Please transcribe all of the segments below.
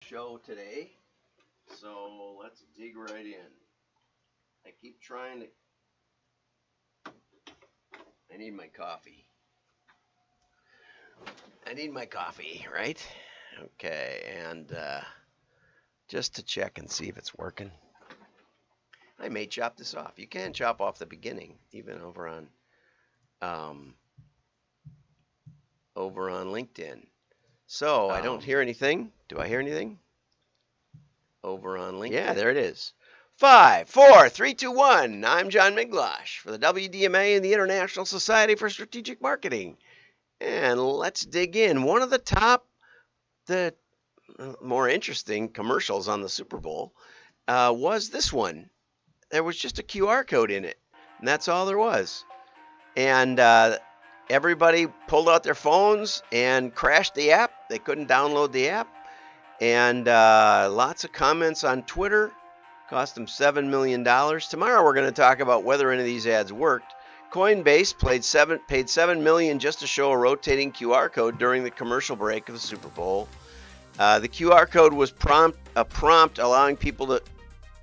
show today, so let's dig right in. I keep trying to... I need my coffee. Right? Okay, and just to check and see if it's working. I may chop this off. You can chop off the beginning, even over on LinkedIn. So I don't hear anything. Do I hear anything? Over on LinkedIn. Yeah, there it is. 5, 4, 3, 2, 1. I'm John Miglosh for the WDMA and the International Society for Strategic Marketing. And let's dig in. One of the more interesting commercials on the Super Bowl was this one. There was just a QR code in it, and that's all there was. And everybody pulled out their phones and crashed the app. They couldn't download the app. And lots of comments on Twitter. Cost them $7 million. Tomorrow we're going to talk about whether any of these ads worked. Coinbase paid $7 million just to show a rotating QR code during the commercial break of the Super Bowl. The QR code was a prompt allowing people to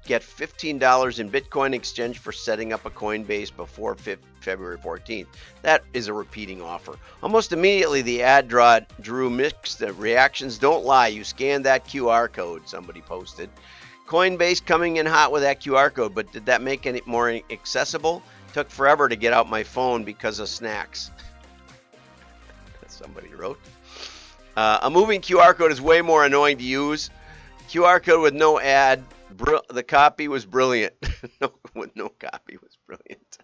get $15 in Bitcoin in exchange for setting up a Coinbase before February 14th. That is a repeating offer. Almost immediately, the ad drew mixed reactions. Don't lie, you scanned that QR code, somebody posted. Coinbase coming in hot with that QR code, but did that make it more accessible? Took forever to get out my phone because of snacks. Somebody wrote. A moving QR code is way more annoying to use. QR code with no ad. The copy was brilliant. No copy was brilliant.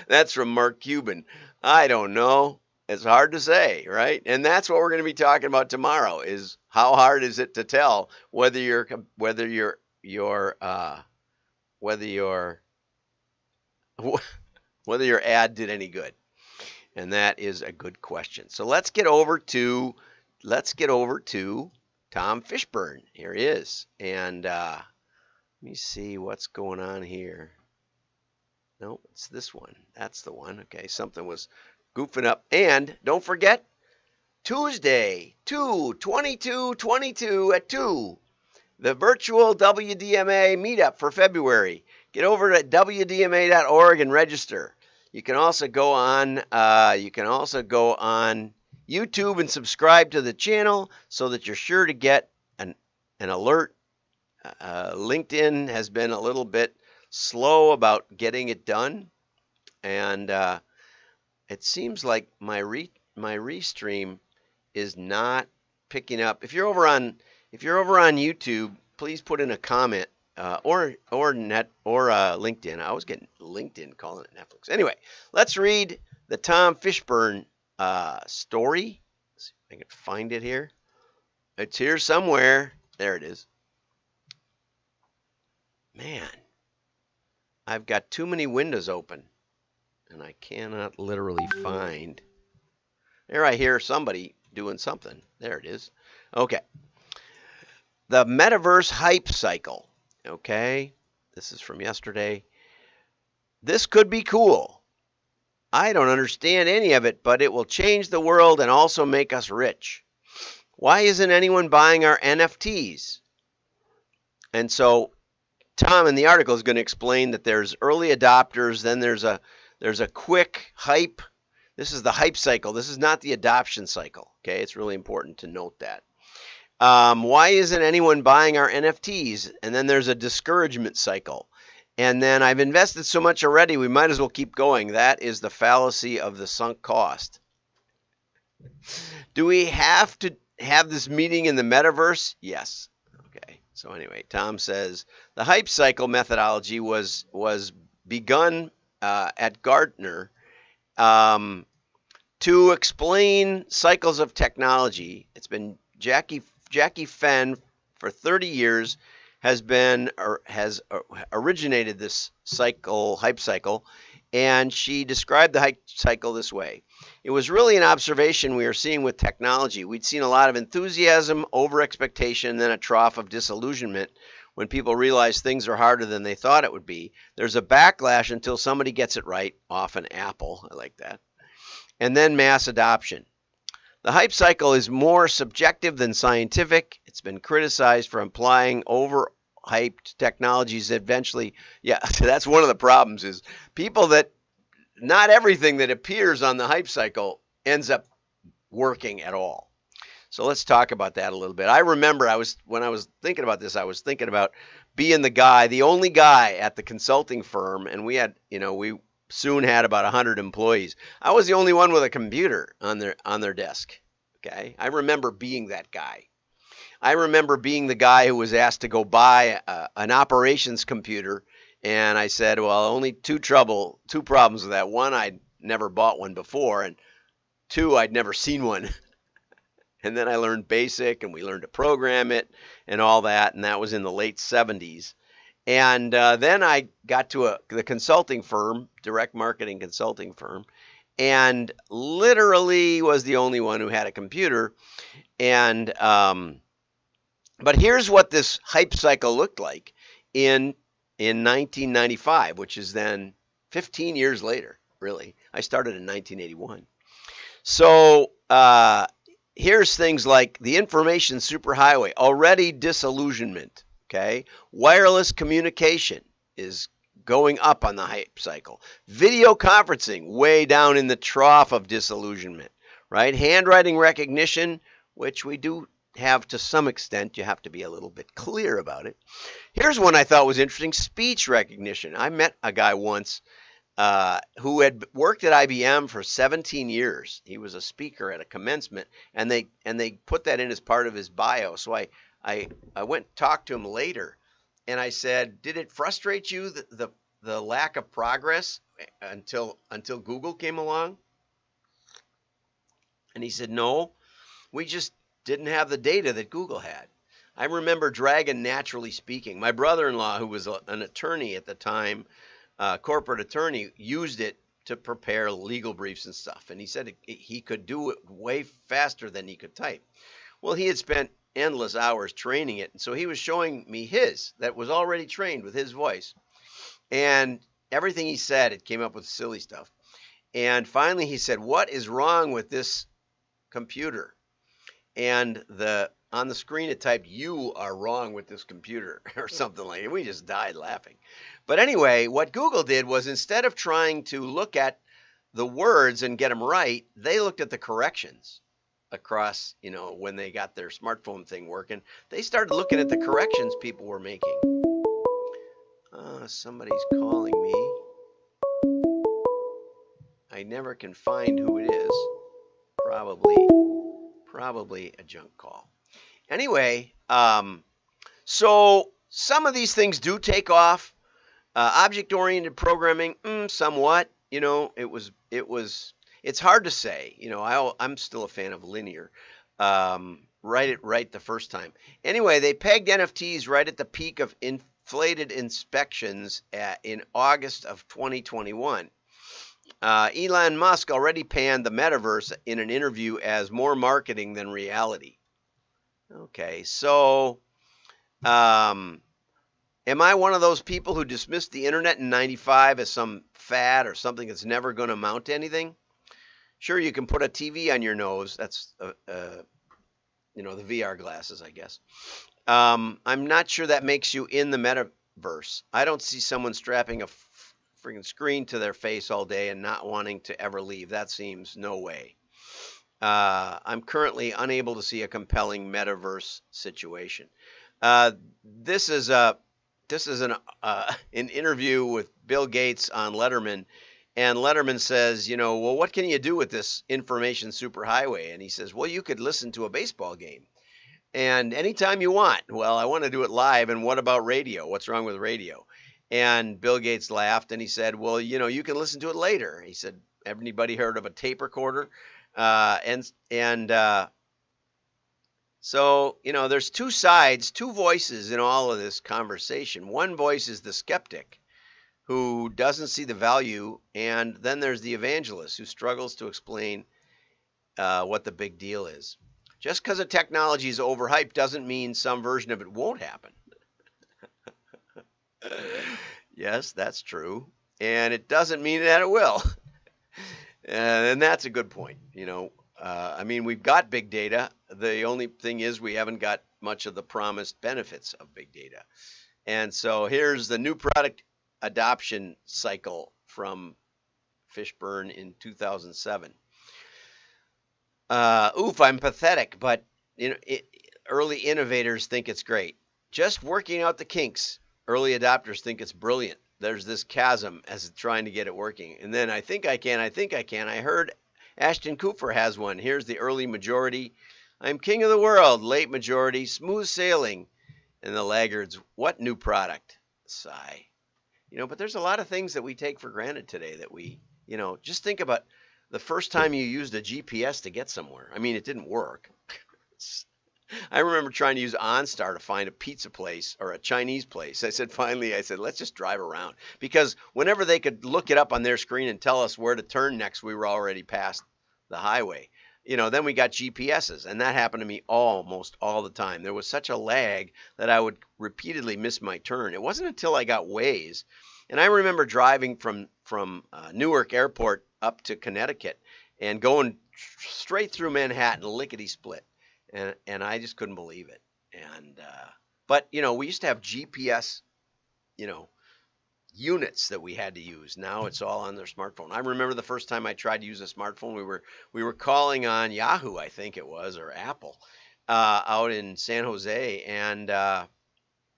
That's from Mark Cuban. I don't know. It's hard to say, right? And that's what we're going to be talking about tomorrow. Is how hard is it to tell whether your ad did any good? And that is a good question. So let's get over to Tom Fishburne. Here he is, and let me see what's going on here. No, it's this one. That's the one. Okay, something was goofing up. And don't forget, Tuesday, 2/22/22 at 2, the virtual WDMA Meetup for February. Get over to WDMA.org and register. You can also go on YouTube and subscribe to the channel so that you're sure to get an alert. LinkedIn has been a little bit slow about getting it done, and it seems like my restream is not picking up. If you're over on YouTube, please put in a comment or LinkedIn. I was getting LinkedIn calling it Netflix. Anyway, let's read the Tom Fishburne story. Let's see if I can find it here. It's here somewhere. There it is. Man, I've got too many windows open, and I cannot literally find. There I hear somebody doing something. There it is. Okay. The Metaverse hype cycle. Okay. This is from yesterday. This could be cool. I don't understand any of it, but it will change the world and also make us rich. Why isn't anyone buying our NFTs? And so Tom in the article is going to explain that there's early adopters, then there's a quick hype. This is the hype cycle. This is not the adoption cycle. Okay, it's really important to note that. Why isn't anyone buying our NFTs? And then there's a discouragement cycle. And then I've invested so much already, we might as well keep going. That is the fallacy of the sunk cost. Do we have to have this meeting in the metaverse? Yes. Okay. So anyway, Tom says the hype cycle methodology was begun at Gartner to explain cycles of technology. It's been Jackie Fenn for 30 years has originated this hype cycle, and she described the hype cycle this way. It was really an observation we were seeing with technology. We'd seen a lot of enthusiasm, over-expectation, then a trough of disillusionment when people realize things are harder than they thought it would be. There's a backlash until somebody gets it right, often Apple, I like that, and then mass adoption. The hype cycle is more subjective than scientific. It's been criticized for implying overhyped technologies eventually. Yeah, that's one of the problems is people that not everything that appears on the hype cycle ends up working at all. So let's talk about that a little bit. I remember when I was thinking about this, I was thinking about being the only guy at the consulting firm, and we soon had about 100 employees. I was the only one with a computer on their desk. Okay, I remember being that guy. I remember being the guy who was asked to go buy an operations computer, and I said, well, only two problems with that. One, I'd never bought one before, and two, I'd never seen one. And then I learned BASIC, and we learned to program it and all that, and that was in the late 70s. And then I got to the consulting firm, DirectMarkeing consulting firm, and literally was the only one who had a computer. And but here's what this hype cycle looked like in 1995, which is then 15 years later, really. I started in 1981. So here's things like the information superhighway, already disillusionment, okay? Wireless communication is going up on the hype cycle. Video conferencing, way down in the trough of disillusionment, right? Handwriting recognition, which we do have to some extent. You have to be a little bit clear about it. Here's one I thought was interesting, speech recognition. I met a guy once who had worked at IBM for 17 years. He was a speaker at a commencement, and they put that in as part of his bio. So I went and talked to him later, and I said, did it frustrate you the lack of progress until Google came along? And he said, no, we just didn't have the data that Google had. I remember Dragon Naturally Speaking. My brother-in-law, who was an attorney at the time, corporate attorney, used it to prepare legal briefs and stuff. And he said he could do it way faster than he could type. Well, he had spent endless hours training it. And so he was showing me his that was already trained with his voice. And everything he said, it came up with silly stuff. And finally he said, what is wrong with this computer? And on the screen it typed, you are wrong with this computer, or something like that. We just died laughing. But anyway, what Google did was, instead of trying to look at the words and get them right, they looked at the corrections across, when they got their smartphone thing working. They started looking at the corrections people were making. Somebody's calling me. I never can find who it is. Probably a junk call. Anyway, so some of these things do take off. Object-oriented programming, somewhat. It's hard to say. I'm still a fan of linear. Write it right the first time. Anyway, they pegged NFTs right at the peak of inflated inspections in August of 2021. Elon Musk already panned the Metaverse in an interview as more marketing than reality. Okay, so am I one of those people who dismissed the internet in 95 as some fad or something that's never going to amount to anything? Sure, you can put a TV on your nose. That's, the VR glasses, I guess. I'm not sure that makes you in the Metaverse. I don't see someone strapping a freaking screen to their face all day and not wanting to ever leave. That seems no way. I'm currently unable to see a compelling Metaverse situation. This is an interview with Bill Gates on Letterman, and Letterman says, well, what can you do with this information superhighway? And he says, well, you could listen to a baseball game, and anytime you want. Well, I want to do it live, and what about radio? What's wrong with radio? And Bill Gates laughed, and he said, well, you can listen to it later. He said, anybody heard of a tape recorder? So, there's two sides, two voices in all of this conversation. One voice is the skeptic who doesn't see the value, and then there's the evangelist who struggles to explain what the big deal is. Just because a technology is overhyped doesn't mean some version of it won't happen. Yes, that's true. And it doesn't mean that it will. And that's a good point. I mean, we've got big data. The only thing is we haven't got much of the promised benefits of big data. And so here's the new product adoption cycle from Fishburne in 2007. I'm pathetic, but early innovators think it's great. Just working out the kinks. Early adopters think it's brilliant. There's this chasm as trying to get it working. And then I think I can. I heard Ashton Kutcher has one. Here's the early majority. I'm king of the world. Late majority. Smooth sailing. And the laggards. What new product? Sigh. But there's a lot of things that we take for granted today that we, just think about the first time you used a GPS to get somewhere. I mean, it didn't work. I remember trying to use OnStar to find a pizza place or a Chinese place. Finally, let's just drive around. Because whenever they could look it up on their screen and tell us where to turn next, we were already past the highway. Then we got GPSs, and that happened to me almost all the time. There was such a lag that I would repeatedly miss my turn. It wasn't until I got Waze, and I remember driving from Newark Airport up to Connecticut and going straight through Manhattan, lickety-split. And I just couldn't believe it. But we used to have GPS, units that we had to use. Now it's all on their smartphone. I remember the first time I tried to use a smartphone, we were calling on Yahoo, I think it was, or Apple, out in San Jose, and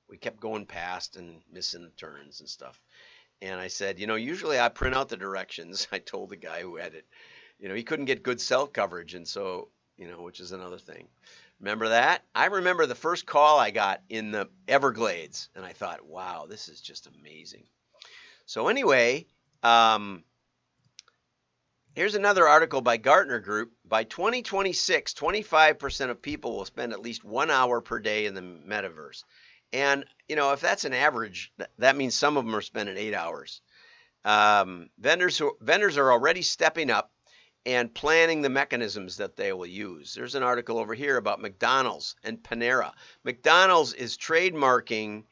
we kept going past and missing the turns and stuff. And I said, usually I print out the directions. I told the guy who had it, he couldn't get good cell coverage, and so which is another thing. Remember that? I remember the first call I got in the Everglades, and I thought, wow, this is just amazing. So anyway, here's another article by Gartner Group. By 2026, 25% of people will spend at least 1 hour per day in the metaverse. And, if that's an average, that means some of them are spending 8 hours. Vendors are already stepping up and planning the mechanisms that they will use. There's an article over here about McDonald's and Panera. McDonald's is trademarking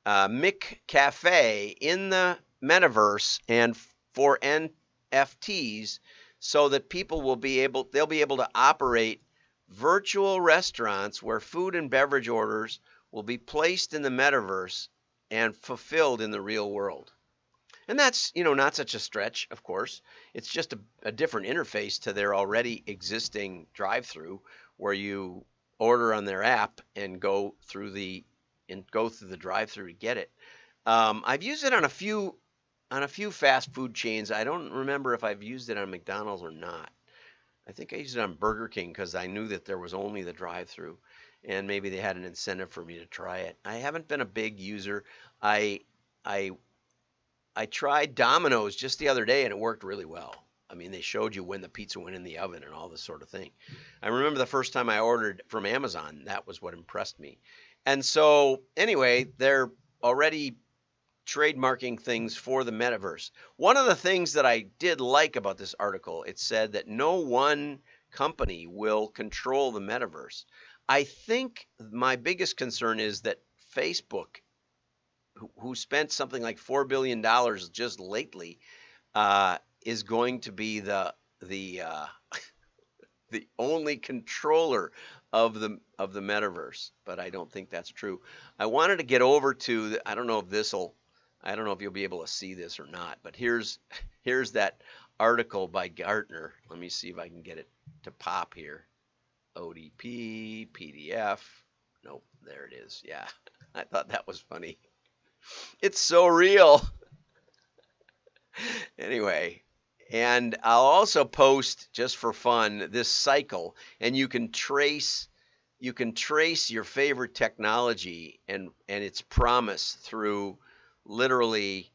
McCafe in the metaverse and for NFTs so that they'll be able to operate virtual restaurants where food and beverage orders will be placed in the metaverse and fulfilled in the real world. And that's, not such a stretch, of course. It's just a different interface to their already existing drive-through where you order on their app and go through the drive-through to get it. I've used it on a few fast food chains. I don't remember if I've used it on McDonald's or not. I think I used it on Burger King because I knew that there was only the drive-through, and maybe they had an incentive for me to try it. I haven't been a big user. I tried Domino's just the other day, and it worked really well. I mean, they showed you when the pizza went in the oven and all this sort of thing. I remember the first time I ordered from Amazon, that was what impressed me. And so, anyway, they're already trademarking things for the metaverse. One of the things that I did like about this article, it said that no one company will control the metaverse. I think my biggest concern is that Facebook, who spent something like $4 billion just lately, is going to be the only controller of the metaverse. But I don't think that's true. I wanted to get over to I don't know if you'll be able to see this or not. But here's that article by Gartner. Let me see if I can get it to pop here. ODP PDF. Nope, there it is. Yeah, I thought that was funny. It's so real. Anyway, and I'll also post, just for fun, this cycle, and you can trace your favorite technology and its promise through literally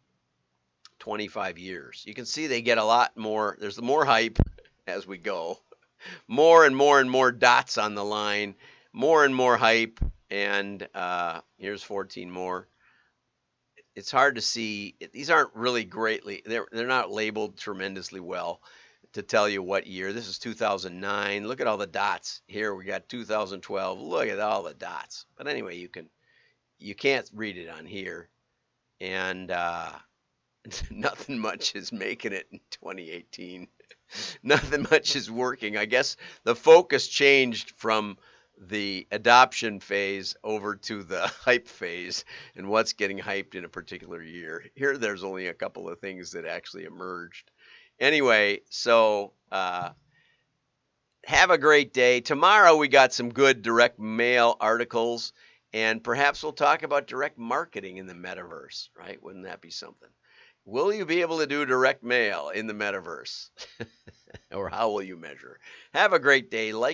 25 years. You can see they get a lot more. There's more hype as we go. More and more and more dots on the line. More and more hype. And here's 14 more. It's hard to see. These aren't really greatly, they're not labeled tremendously well to tell you what year. This is 2009. Look at all the dots. Here we got 2012. Look at all the dots. But anyway, you can't read it on here. And Nothing much is making it in 2018. Nothing much is working. I guess the focus changed from the adoption phase over to the hype phase and what's getting hyped in a particular year. Here, there's only a couple of things that actually emerged. Anyway, so have a great day. Tomorrow we got some good direct mail articles, and perhaps we'll talk about direct marketing in the metaverse, right? Wouldn't that be something? Will you be able to do direct mail in the metaverse? Or how will you measure? Have a great day. Like